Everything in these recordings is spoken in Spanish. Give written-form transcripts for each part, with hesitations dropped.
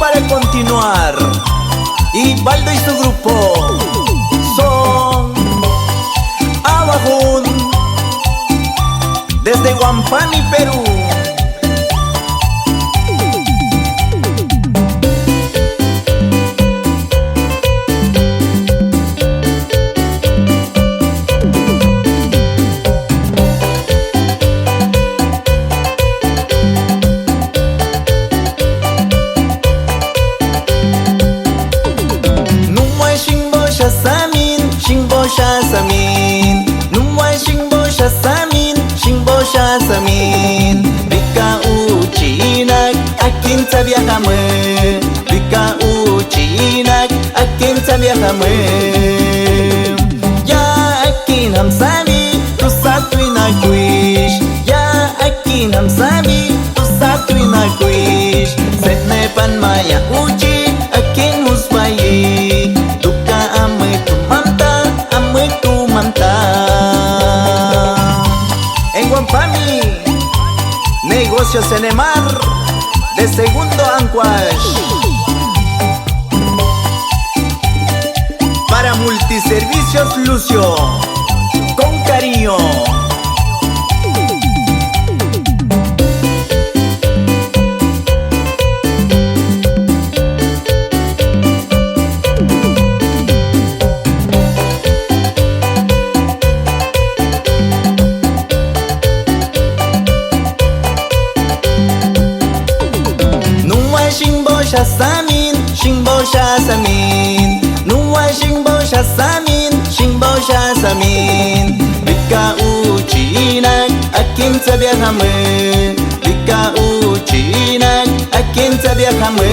para continuar. Y Baldo y su grupo son Abajún, desde Huampani, Perú. Shasamin, numai shingbo shasamin, shingbo shasamin. Bika uchinak, akin tabiakame. Bika uchinak, akin tabiakame. Ya akin hamsami, tu satwina kuish. Ya akin hamsami, tu satwina kuish. Setne pan maya uchi, akin husbayi. Duka ame tu en Huampani, negocios en el mar de segundo Ancash. Para Multiservicios Lucio, con cariño. Shasamin, shingbo shasamin. Nuwa shingbo shasamin, shingbo shasamin. Bika uchinak, akin tabiakame. Bika uchinak, akin tabiakame.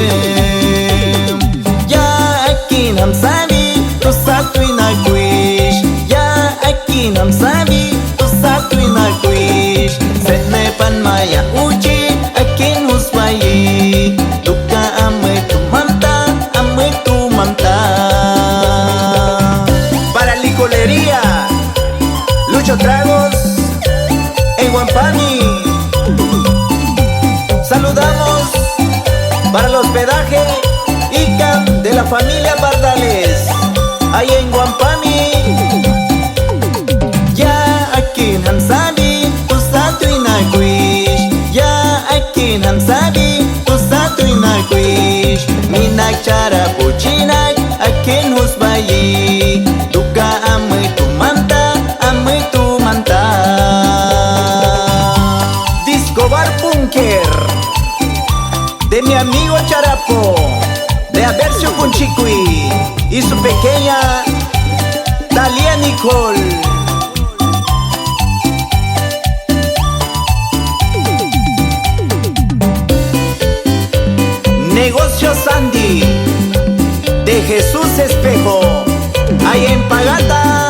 Ya akin hamsami, tu satwina kuish. Ya akin hamsami, tu satwina kuish. Setne pan maya uchi, akin husbayi. Para licorería Lucho Tragos en Huampani. Saludamos para el hospedaje ICAM de la familia Bardales, ahí en Huampani. Ya akin hamsabi, tu satwina kuish. Ya akin hamsabi, tu satwina kuish. Minak cara puchinak, akin husbayi. Duka ame tu manta, ame tu manta. Disco Bar Bunker de mi amigo Charapo, de Avercio Punchiqui y su pequeña Dalia Nicole. Negocios Sandy de Jesús Espejo, ahí en Pagata.